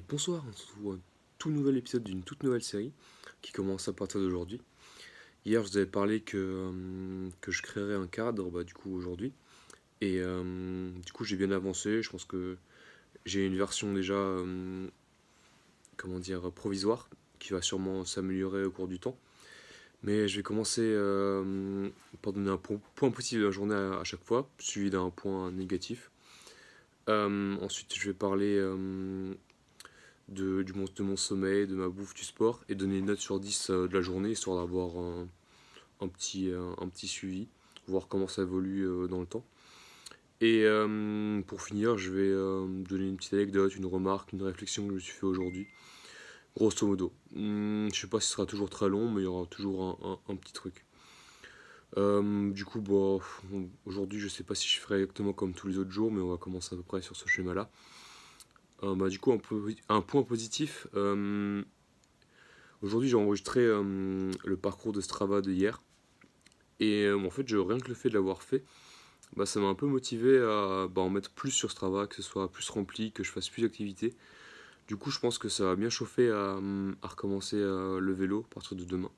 Et bonsoir, on se retrouve pour un tout nouvel épisode d'une toute nouvelle série qui commence à partir d'aujourd'hui. Hier, je vous avais parlé que je créerais un cadre, du coup aujourd'hui. Et du coup, j'ai bien avancé. Je pense que j'ai une version déjà, comment dire, provisoire, qui va sûrement s'améliorer au cours du temps. Mais je vais commencer par donner un point positif de la journée à chaque fois, suivi d'un point négatif. Ensuite, je vais parler de mon sommeil, de ma bouffe, du sport, et donner une note sur 10 de la journée, histoire d'avoir un petit suivi, voir comment ça évolue dans le temps. Et pour finir, je vais donner une petite anecdote, une remarque, une réflexion que je me suis fait aujourd'hui, grosso modo. Je sais pas si ce sera toujours très long, mais il y aura toujours un petit truc. Du coup, aujourd'hui, je sais pas si je ferai exactement comme tous les autres jours, mais on va commencer à peu près sur ce schéma-là. Du coup, un point positif. Aujourd'hui, j'ai enregistré le parcours de Strava de hier. Et en fait, rien que le fait de l'avoir fait, ça m'a un peu motivé à en mettre plus sur Strava, que ce soit plus rempli, que je fasse plus d'activités. Du coup, je pense que ça va bien chauffer à recommencer le vélo à partir de demain.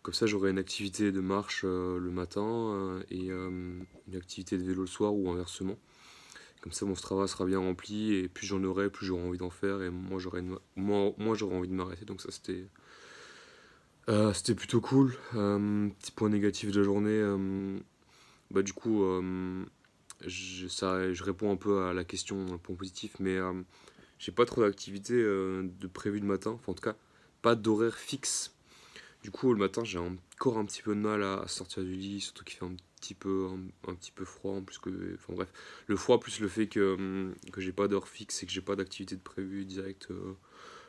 Comme ça, j'aurai une activité de marche le matin et une activité de vélo le soir ou inversement. Comme ça, mon Strava sera bien rempli et plus j'en aurai, plus j'aurai envie d'en faire et moins j'aurai envie de m'arrêter. Donc ça, c'était plutôt cool. Petit point négatif de la journée. Du coup, je réponds un peu à la question, un point positif, mais j'ai pas trop d'activité de prévu le matin. Enfin, en tout cas, pas d'horaire fixe. Du coup, le matin, j'ai encore un petit peu de mal à sortir du lit, surtout qu'il fait un petit peu froid. En plus enfin bref, le froid plus le fait que j'ai pas d'heure fixe et que j'ai pas d'activité de prévu direct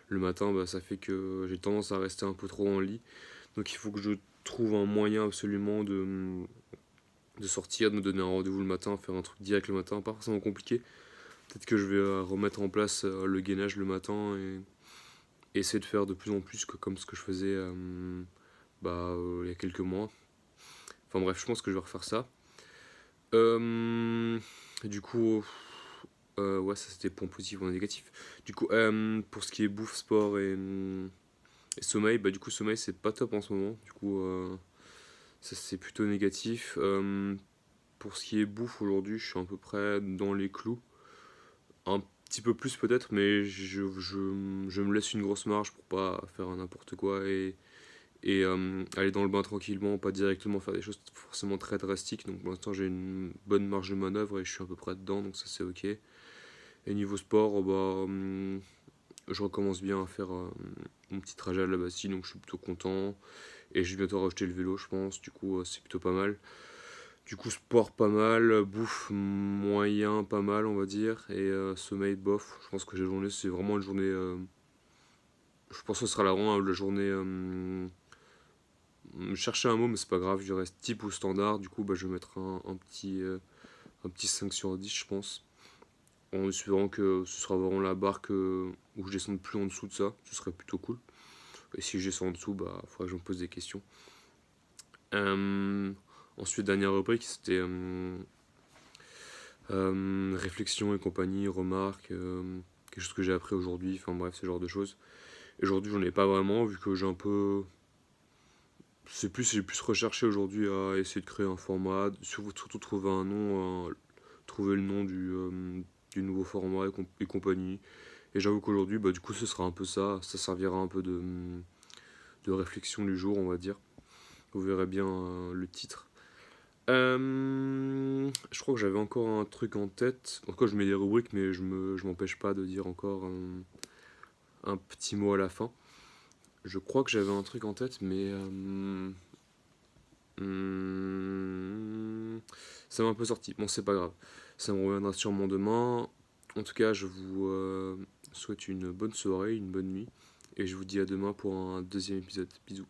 le matin, ça fait que j'ai tendance à rester un peu trop dans le lit. Donc il faut que je trouve un moyen absolument de sortir, de me donner un rendez-vous le matin, faire un truc direct le matin, pas forcément compliqué. Peut-être que je vais remettre en place le gainage le matin et essayer de faire de plus en plus que comme ce que je faisais il y a quelques mois. Enfin bref, je pense que je vais refaire ça. Du coup, ouais, ça c'était point positif ou négatif. Du coup, pour ce qui est bouffe, sport et sommeil, du coup, sommeil c'est pas top en ce moment. Du coup, ça c'est plutôt négatif. Pour ce qui est bouffe aujourd'hui, je suis à peu près dans les clous. Un petit peu plus peut-être, mais je me laisse une grosse marge pour pas faire n'importe quoi et aller dans le bain tranquillement, pas directement faire des choses forcément très drastiques. Donc pour l'instant j'ai une bonne marge de manœuvre et je suis à peu près dedans, donc ça c'est ok. Et niveau sport, je recommence bien à faire mon petit trajet à la Bastille, donc je suis plutôt content. Et je vais bientôt rajouter le vélo, je pense, du coup c'est plutôt pas mal. Du coup, sport pas mal, bouffe moyen pas mal, on va dire, et sommeil bof. Je pense que la journée, c'est vraiment une journée. Je pense que ce sera vraiment la journée. Chercher un mot, mais c'est pas grave, je reste type ou standard. Du coup, je vais mettre un petit 5 sur 10, je pense. En espérant que ce sera vraiment la barre où je descende plus en dessous de ça, ce serait plutôt cool. Et si je descends en dessous, il faudra que je me pose des questions. Ensuite, dernière rubrique, c'était réflexion et compagnie, remarques, quelque chose que j'ai appris aujourd'hui, enfin bref, ce genre de choses. Et aujourd'hui, j'en ai pas vraiment, vu que j'ai un peu. J'ai plus recherché aujourd'hui à essayer de créer un format, surtout trouver un nom, trouver le nom du nouveau format et compagnie. Et j'avoue qu'aujourd'hui, du coup, ce sera un peu ça, ça servira un peu de réflexion du jour, on va dire. Vous verrez bien le titre. Je crois que j'avais encore un truc en tête. En tout cas, je mets des rubriques, mais je m'empêche pas de dire encore un petit mot à la fin. Je crois que j'avais un truc en tête, mais ça m'a un peu sorti. Bon, c'est pas grave. Ça me reviendra sûrement demain. En tout cas, je vous souhaite une bonne soirée, une bonne nuit. Et je vous dis à demain pour un deuxième épisode. Bisous.